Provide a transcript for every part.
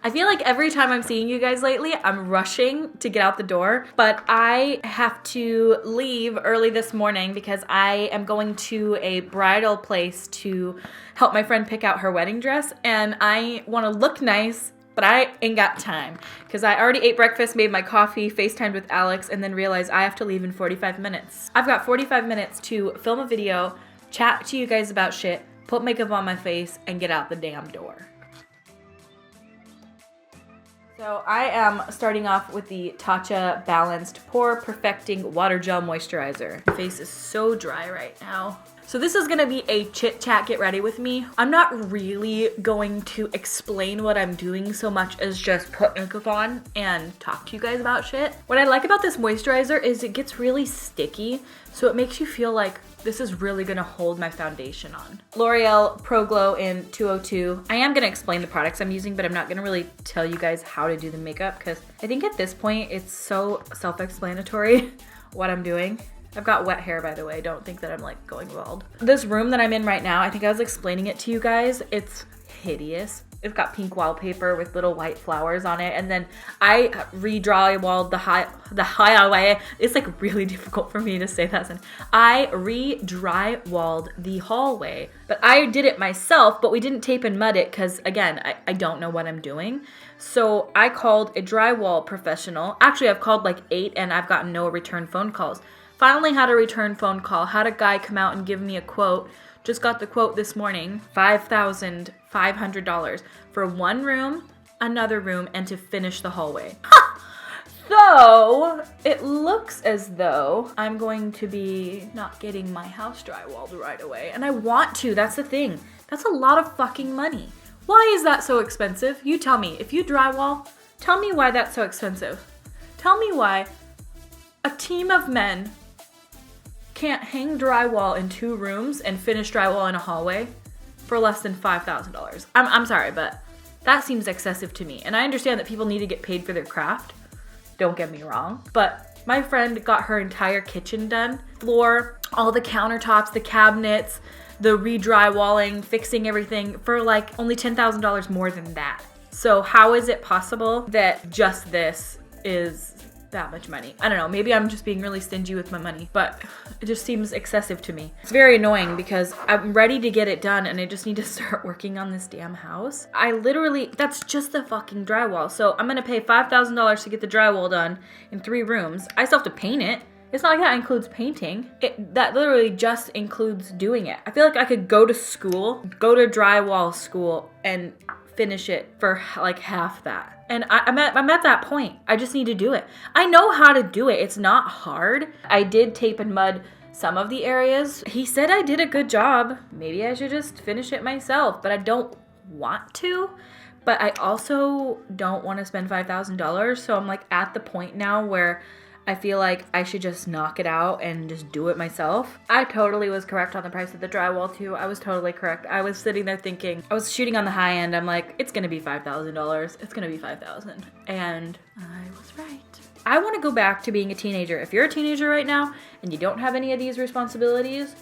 I feel like every time I'm seeing you guys lately, I'm rushing to get out the door, but I have to leave early this morning because I am going to a bridal place to help my friend pick out her wedding dress, and I want to look nice, but I ain't got time because I already ate breakfast, made my coffee, FaceTimed with Alex, and then realized I have to leave in 45 minutes. I've got 45 minutes to film a video, chat to you guys about shit, put makeup on my face, and get out the damn door. So I am starting off with the Tatcha Balanced Pore Perfecting Water Gel Moisturizer. My face is so dry right now. So this is gonna be a chit chat get ready with me. I'm not really going to explain what I'm doing so much as just put makeup on and talk to you guys about shit. What I like about this moisturizer is it gets really sticky, so it makes you feel like this is really gonna hold my foundation on. L'Oreal Pro Glow in 202. I am gonna explain the products I'm using, but I'm not gonna really tell you guys how to do the makeup because I think at this point it's so self-explanatory what I'm doing. I've got wet hair, by the way. Don't think that I'm like going bald. This room that I'm in right now, I think I was explaining it to you guys. It's hideous. It's got pink wallpaper with little white flowers on it. And then I re-drywalled the highway. It's like really difficult for me to say that sentence. I re-drywalled the hallway, but I did it myself, but we didn't tape and mud it because again, I don't know what I'm doing. So I called a drywall professional. Actually, I've called like 8 and I've gotten no return phone calls. Finally had a return phone call, had a guy come out and give me a quote. Just got the quote this morning, $5,500 for one room, another room, and to finish the hallway. So it looks as though I'm going to be not getting my house drywalled right away. And I want to, that's the thing. That's a lot of fucking money. Why is that so expensive? You tell me. If you drywall, tell me why that's so expensive. Tell me why a team of men can't hang drywall in 2 rooms and finish drywall in a hallway for less than $5,000. I'm sorry, but that seems excessive to me. And I understand that people need to get paid for their craft. Don't get me wrong. But my friend got her entire kitchen done. Floor, all the countertops, the cabinets, the re-drywalling, fixing everything for like only $10,000 more than that. So how is it possible that just this is that much money? I don't know, maybe I'm just being really stingy with my money, but it just seems excessive to me. It's very annoying because I'm ready to get it done and I just need to start working on this damn house. I literally, that's just the fucking drywall. So I'm gonna pay $5,000 to get the drywall done in 3 rooms. I still have to paint it. It's not like that includes painting. That literally just includes doing it. I feel like I could go to school, go to drywall school and finish it for like half that. And I'm at that point. I just need to do it. I know how to do it. It's not hard. I did tape and mud some of the areas. He said I did a good job. Maybe I should just finish it myself, but I don't want to. But I also don't want to spend $5,000. So I'm like at the point now where I feel like I should just knock it out and just do it myself. I totally was correct on the price of the drywall too. I was totally correct. I was sitting there thinking, I was shooting on the high end. I'm like, it's gonna be $5,000. It's gonna be $5,000. And I was right. I wanna go back to being a teenager. If you're a teenager right now and you don't have any of these responsibilities,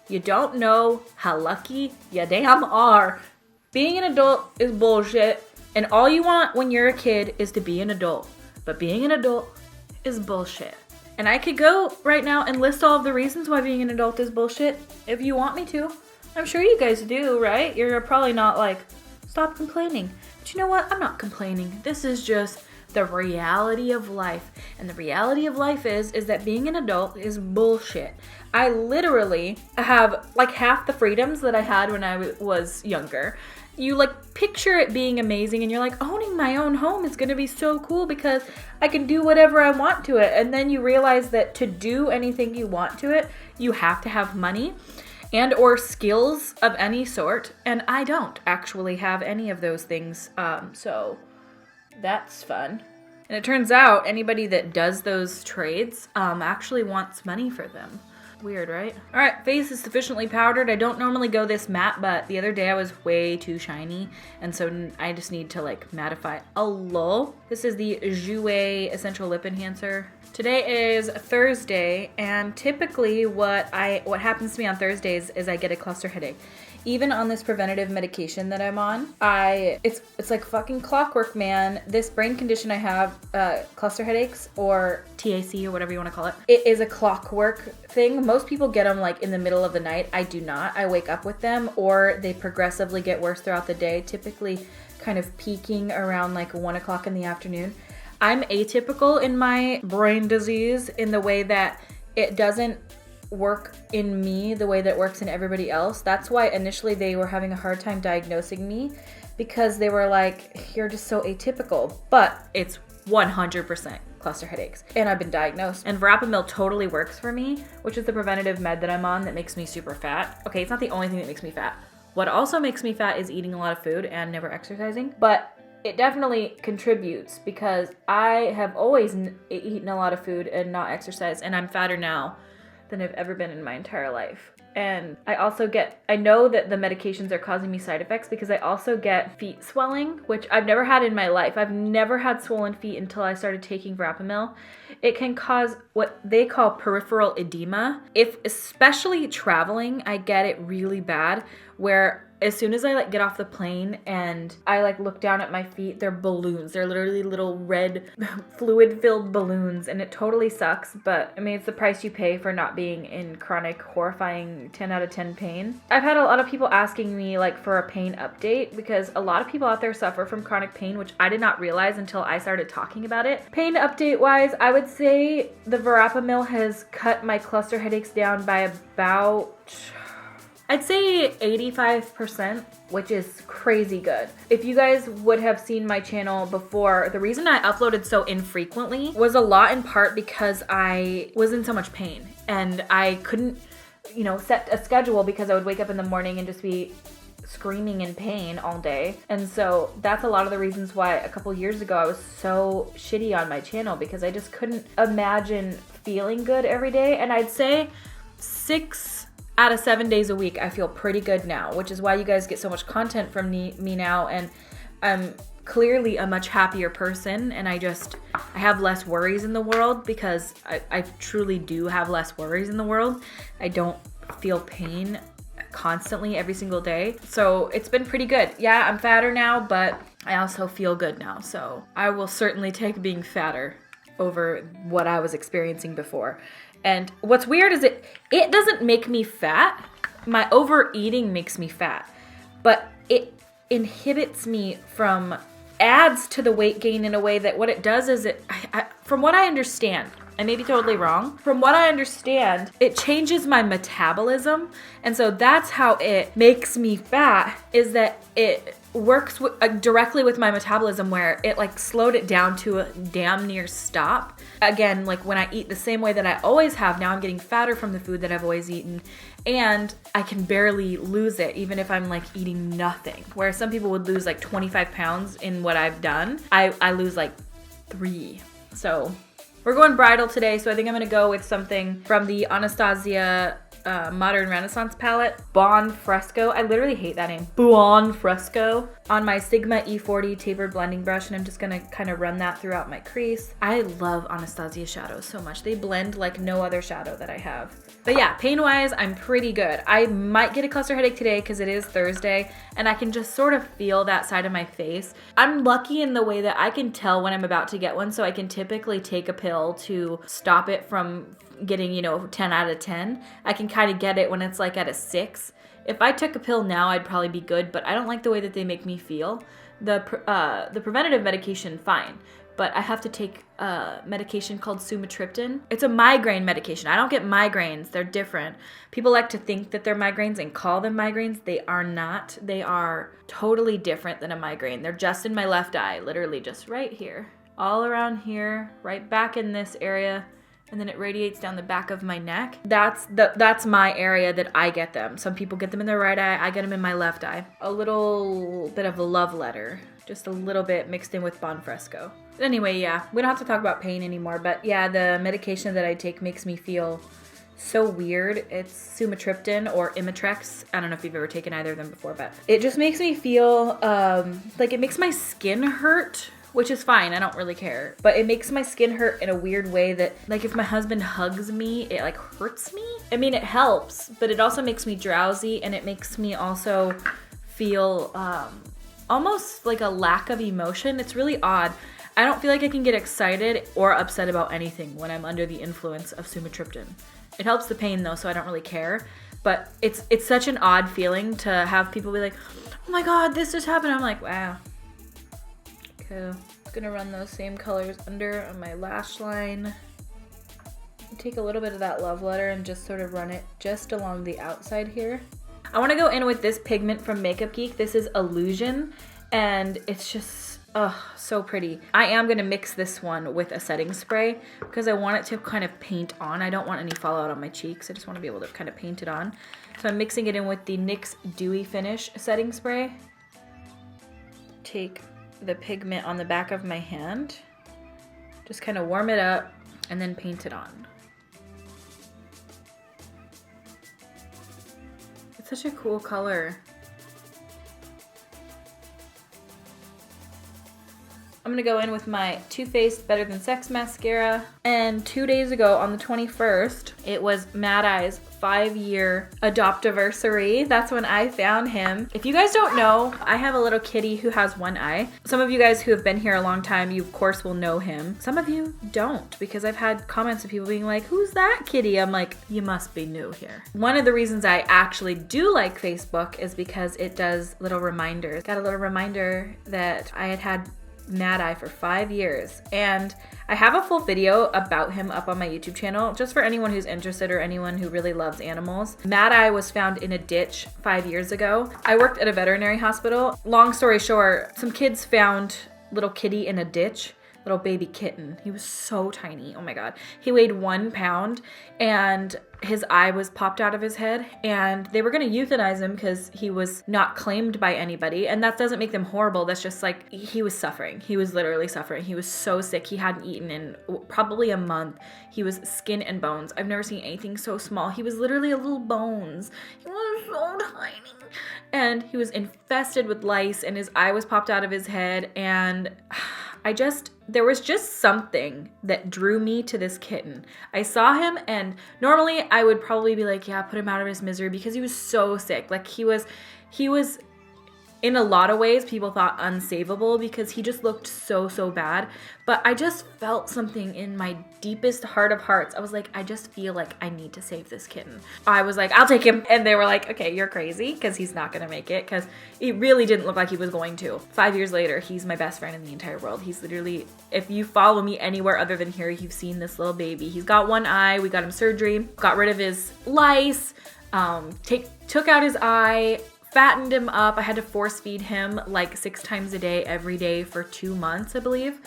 you don't know how lucky you damn are. Being an adult is bullshit. And all you want when you're a kid is to be an adult. But being an adult is bullshit. And I could go right now and list all of the reasons why being an adult is bullshit if you want me to. I'm sure you guys do, right? You're probably not like, stop complaining. But you know what? I'm not complaining. This is just the reality of life. And the reality of life is that being an adult is bullshit. I literally have like half the freedoms that I had when I was younger. You like picture it being amazing and you're like, owning my own home is gonna be so cool because I can do whatever I want to it. And then you realize that to do anything you want to it, you have to have money and or skills of any sort. And I don't actually have any of those things. So that's fun. And it turns out anybody that does those trades actually wants money for them. Weird, right? All right, face is sufficiently powdered. I don't normally go this matte, but the other day I was way too shiny, and so I just need to like mattify a little. This is the Jouer Essential Lip Enhancer. Today is Thursday, and typically what happens to me on Thursdays is I get a cluster headache. even on this preventative medication that I'm on, it's like fucking clockwork, man. This brain condition I have, cluster headaches or TAC or whatever you want to call it, it is a clockwork thing. Most people get them like in the middle of the night. I do not. I wake up with them, or they progressively get worse throughout the day, typically kind of peaking around like 1 o'clock in the afternoon. I'm atypical in my brain disease in the way that it doesn't work in me the way that it works in everybody else. That's why initially they were having a hard time diagnosing me, because they were like, you're just so atypical. But it's 100% cluster headaches, and I've been diagnosed. And verapamil totally works for me, which is the preventative med that I'm on that makes me super fat. Okay, it's not the only thing that makes me fat. What also makes me fat is eating a lot of food and never exercising, but it definitely contributes because I have always eaten a lot of food and not exercised, and I'm fatter now than I've ever been in my entire life. And I know that the medications are causing me side effects because I also get feet swelling, which I've never had in my life. I've never had swollen feet until I started taking verapamil. It can cause what they call peripheral edema. Especially traveling, I get it really bad, where as soon as I like get off the plane and I like look down at my feet, they're balloons. They're literally little red fluid-filled balloons, and it totally sucks. But I mean, it's the price you pay for not being in chronic, horrifying 10 out of 10 pain. I've had a lot of people asking me like for a pain update, because a lot of people out there suffer from chronic pain, which I did not realize until I started talking about it. Pain update wise, I would say the verapamil has cut my cluster headaches down by about, I'd say 85%, which is crazy good. If you guys would have seen my channel before, the reason I uploaded so infrequently was a lot in part because I was in so much pain and I couldn't, set a schedule because I would wake up in the morning and just be screaming in pain all day. And so that's a lot of the reasons why a couple years ago I was so shitty on my channel, because I just couldn't imagine feeling good every day. And I'd say 6 out of 7 days a week, I feel pretty good now, which is why you guys get so much content from me now. And I'm clearly a much happier person, and I have less worries in the world, because I truly do have less worries in the world. I don't feel pain constantly every single day. So it's been pretty good. Yeah, I'm fatter now, but I also feel good now. So I will certainly take being fatter over what I was experiencing before. And what's weird is it doesn't make me fat. My overeating makes me fat, but it inhibits me from, adds to the weight gain in a way that what it does is from what I understand, I may be totally wrong. From what I understand, it changes my metabolism. And so that's how it makes me fat, is that it works directly with my metabolism, where it like slowed it down to a damn near stop. Again, like when I eat the same way that I always have, now I'm getting fatter from the food that I've always eaten, and I can barely lose it even if I'm like eating nothing. Where some people would lose like 25 pounds in what I've done, I lose like 3. So we're going bridal today, so I think I'm gonna go with something from the Anastasia Modern Renaissance palette, Bon Fresco. I literally hate that name. Bon Fresco. On my Sigma E40 tapered blending brush, and I'm just gonna kind of run that throughout my crease. I love Anastasia shadows so much. They blend like no other shadow that I have. But yeah, pain-wise, I'm pretty good. I might get a cluster headache today because it is Thursday, and I can just sort of feel that side of my face. I'm lucky in the way that I can tell when I'm about to get one, so I can typically take a pill to stop it from getting, 10 out of 10. I can kind of get it when it's like at a 6. If I took a pill now, I'd probably be good, but I don't like the way that they make me feel. The preventative medication, fine, but I have to take a medication called sumatriptan. It's a migraine medication. I don't get migraines. They're different. People like to think that they're migraines and call them migraines. They are not. They are totally different than a migraine. They're just in my left eye, literally just right here, all around here, right back in this area, and then it radiates down the back of my neck. That's my area that I get them. Some people get them in their right eye. I get them in my left eye. A little bit of a love letter, just a little bit mixed in with Bon Fresco. But anyway, yeah, we don't have to talk about pain anymore, but yeah, the medication that I take makes me feel so weird. It's sumatriptan or Imitrex. I don't know if you've ever taken either of them before, but it just makes me feel like it makes my skin hurt, which is fine. I don't really care. But it makes my skin hurt in a weird way that, like, if my husband hugs me, it like hurts me. I mean, it helps, but it also makes me drowsy, and it makes me also feel almost like a lack of emotion. It's really odd. I don't feel like I can get excited or upset about anything when I'm under the influence of sumatriptan. It helps the pain though, so I don't really care. But it's such an odd feeling to have people be like, oh my god, this just happened. I'm like, wow. Okay, I'm gonna run those same colors under on my lash line. Take a little bit of that Love Letter and just sort of run it just along the outside here. I wanna go in with this pigment from Makeup Geek. This is Illusion, and it's just, so pretty. I am gonna mix this one with a setting spray because I want it to kind of paint on. I don't want any fallout on my cheeks. I just want to be able to kind of paint it on. So I'm mixing it in with the NYX Dewy Finish setting spray. Take the pigment on the back of my hand, just kind of warm it up, and then paint it on. It's such a cool color. I'm gonna go in with my Too Faced Better Than Sex mascara. And 2 days ago on the 21st, it was Mad Eye's 5-year adoptiversary. That's when I found him. If you guys don't know, I have a little kitty who has one eye. Some of you guys who have been here a long time, you of course will know him. Some of you don't, because I've had comments of people being like, who's that kitty? I'm like, you must be new here. One of the reasons I actually do like Facebook is because it does little reminders. Got a little reminder that I had Mad Eye for 5 years, and I have a full video about him up on my YouTube channel just for anyone who's interested or anyone who really loves animals. Mad Eye was found in a ditch 5 years ago. I worked at a veterinary hospital. Long story short, some kids found little kitty in a ditch, little baby kitten. He was so tiny. Oh my god. He weighed 1 pound, and his eye was popped out of his head, and they were going to euthanize him because he was not claimed by anybody. And that doesn't make them horrible. That's just like, he was suffering. He was literally suffering. He was so sick. He hadn't eaten in probably a month. He was skin and bones. I've never seen anything so small. He was literally a little bones. He was so tiny. And he was infested with lice, and his eye was popped out of his head, and there was just something that drew me to this kitten. I saw him, and normally I would probably be like, yeah, put him out of his misery, because he was so sick. Like, he was in a lot of ways, people thought unsavable because he just looked so bad. But I just felt something in my deepest heart of hearts. I was like, I just feel like I need to save this kitten. I was like, I'll take him. And they were like, okay, you're crazy, because he's not going to make it, because it really didn't look like he was going to. 5 years later, he's my best friend in the entire world. He's literally, if you follow me anywhere other than here, you've seen this little baby. He's got one eye. We got him surgery, got rid of his lice, took out his eye, fattened him up. I had to force feed him like 6 times a day, every day for 2 months, I believe.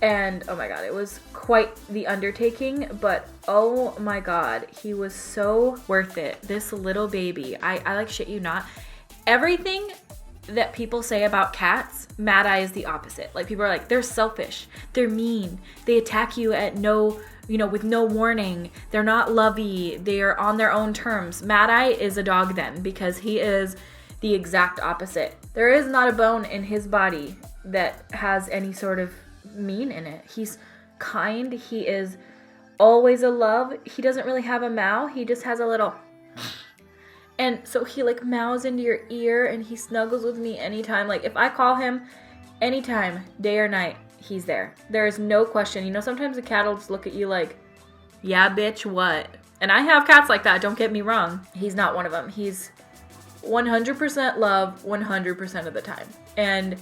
And oh my god, it was quite the undertaking, but oh my god, he was so worth it. This little baby, I like shit you not. Everything that people say about cats, Mad Eye is the opposite. Like, people are like, they're selfish, they're mean, they attack you at with no warning, they're not lovey, they're on their own terms. Mad Eye is a dog then, because he is the exact opposite. There is not a bone in his body that has any sort of mean in it. He's kind. He is always a love. He doesn't really have a meow. He just has a little, and so he like meows into your ear, and he snuggles with me anytime. Like, if I call him anytime, day or night, he's there. There is no question. You know, sometimes a cat will just look at you like, yeah, bitch, what? And I have cats like that, don't get me wrong. He's not one of them. He's 100% love 100% of the time. And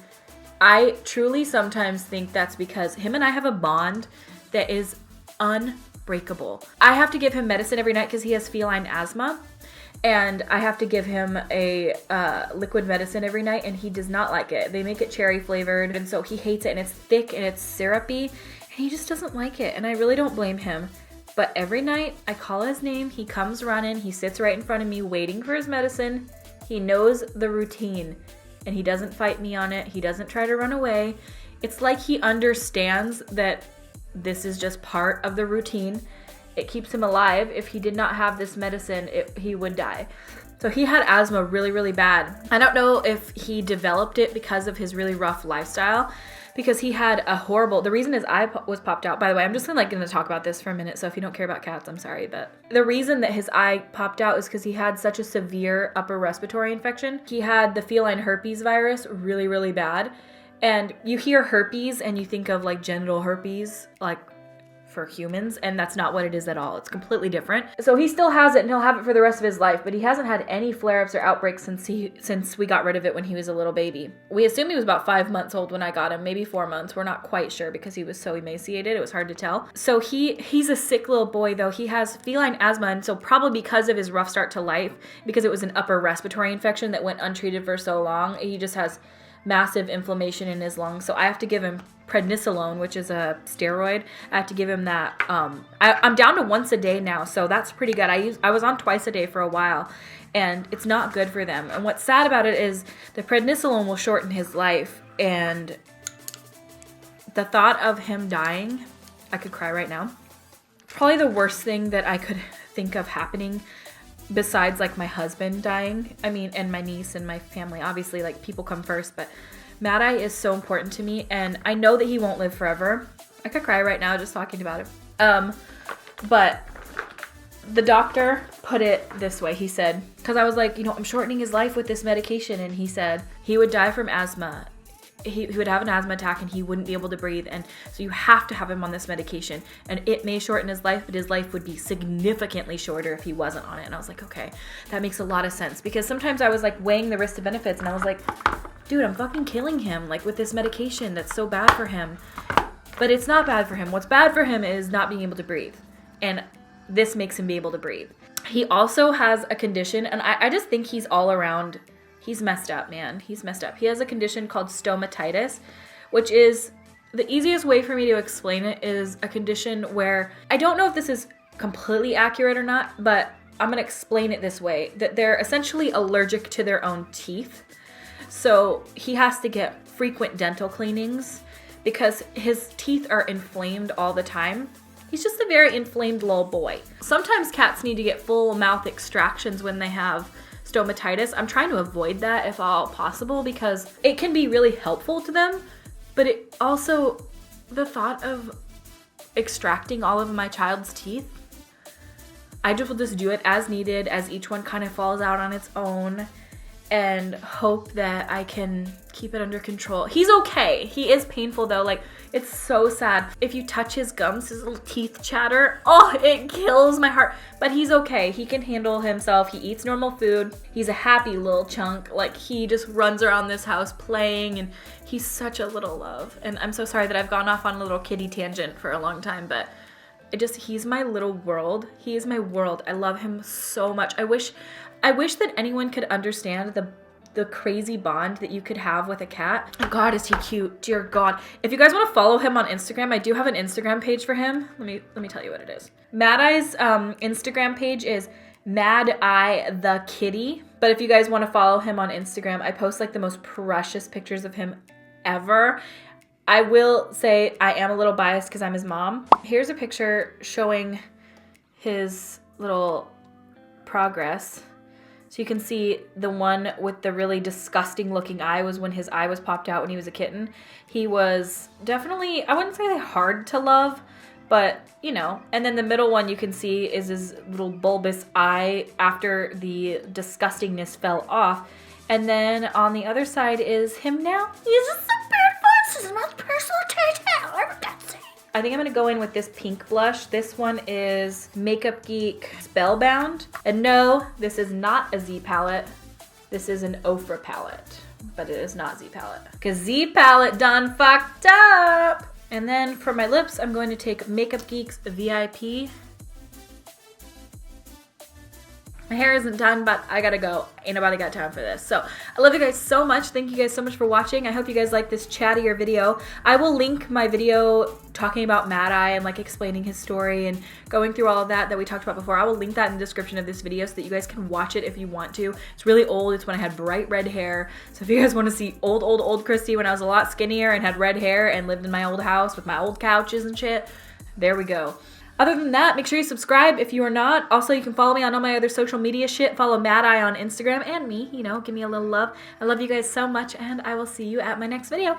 I truly sometimes think that's because him and I have a bond that is unbreakable. I have to give him medicine every night because he has feline asthma. And I have to give him a liquid medicine every night, and he does not like it. They make it cherry flavored, and so he hates it, and it's thick and it's syrupy, and he just doesn't like it. And I really don't blame him. But every night I call his name, he comes running, he sits right in front of me waiting for his medicine. He knows the routine, and he doesn't fight me on it. He doesn't try to run away. It's like he understands that this is just part of the routine. It keeps him alive. If he did not have this medicine, he would die. So he had asthma really bad. I don't know if he developed it because of his really rough lifestyle, because he had a horrible, the reason his eye was popped out, by the way, I'm just gonna talk about this for a minute, so if you don't care about cats, I'm sorry, but the reason that his eye popped out is because he had such a severe upper respiratory infection. He had the feline herpes virus really, really bad. And you hear herpes and you think of like genital herpes, like for humans, and that's not what it is at all. It's completely different. So he still has it and he'll have it for the rest of his life, but he hasn't had any flare-ups or outbreaks since we got rid of it when he was a little baby. We assumed he was about 5 months old when I got him, maybe 4 months. We're not quite sure because he was so emaciated. It was hard to tell. So he's a sick little boy though. He has feline asthma, and so probably because of his rough start to life, because it was an upper respiratory infection that went untreated for so long, he just has massive inflammation in his lungs. So I have to give him prednisolone, which is a steroid. I have to give him that. I'm down to once a day now, so that's pretty good. I was on twice a day for a while, and it's not good for them. And what's sad about it is the prednisolone will shorten his life, and the thought of him dying, I could cry right now. Probably the worst thing that I could think of happening besides like my husband dying, I mean, and my niece and my family, obviously, like people come first, but Mad Eye is so important to me, and I know that he won't live forever. I could cry right now just talking about it. But the doctor put it this way. He said, because I was like, you know, I'm shortening his life with this medication, and he said he would die from asthma. He would have an asthma attack and he wouldn't be able to breathe, and so you have to have him on this medication, and it may shorten his life, but his life would be significantly shorter if he wasn't on it. And I was like, okay, that makes a lot of sense, because sometimes I was like weighing the risk to benefits, and I was like, dude, I'm fucking killing him like with this medication that's so bad for him. But it's not bad for him. What's bad for him is not being able to breathe, and this makes him be able to breathe. He also has a condition, and I just think he's all around. He's messed up, man. He's messed up. He has a condition called stomatitis, which is, the easiest way for me to explain it is a condition where, I don't know if this is completely accurate or not, but I'm gonna explain it this way, that they're essentially allergic to their own teeth. So he has to get frequent dental cleanings because his teeth are inflamed all the time. He's just a very inflamed little boy. Sometimes cats need to get full mouth extractions when they have stomatitis. I'm trying to avoid that if all possible because it can be really helpful to them, but it also, the thought of extracting all of my child's teeth, I will just do it as needed as each one kind of falls out on its own and hope that I can keep it under control. He's okay. He is painful though. Like, it's so sad. If you touch his gums, his little teeth chatter, oh, it kills my heart. But he's okay. He can handle himself. He eats normal food. He's a happy little chunk. Like, he just runs around this house playing, and he's such a little love. And I'm so sorry that I've gone off on a little kitty tangent for a long time, but he's my little world. He is my world. I love him so much. I wish that anyone could understand the crazy bond that you could have with a cat. Oh God, is he cute? Dear God. If you guys want to follow him on Instagram, I do have an Instagram page for him. Let me tell you what it is. Mad Eye's Instagram page is Mad Eye the Kitty. But if you guys want to follow him on Instagram, I post like the most precious pictures of him ever. I will say I am a little biased because I'm his mom. Here's a picture showing his little progress. So you can see the one with the really disgusting looking eye was when his eye was popped out when he was a kitten. He was definitely, I wouldn't say hard to love, but you know. And then the middle one you can see is his little bulbous eye after the disgustingness fell off. And then on the other side is him now. He's just so beautiful. This is my personal tattoo. I think I'm gonna go in with this pink blush. This one is Makeup Geek Spellbound. And no, this is not a Z palette. This is an Ofra palette, but it is not Z palette. Cause Z palette done fucked up. And then for my lips, I'm going to take Makeup Geek's VIP. My hair isn't done, but I gotta go. Ain't nobody got time for this. So I love you guys so much. Thank you guys so much for watching. I hope you guys like this chattier video. I will link my video talking about Mad Eye and like explaining his story and going through all of that we talked about before. I will link that in the description of this video so that you guys can watch it if you want to. It's really old. It's when I had bright red hair. So if you guys want to see old Kristi when I was a lot skinnier and had red hair and lived in my old house with my old couches and shit, there we go. Other than that, make sure you subscribe if you are not. Also, you can follow me on all my other social media shit. Follow Mad Eye on Instagram and me, you know, give me a little love. I love you guys so much, and I will see you at my next video.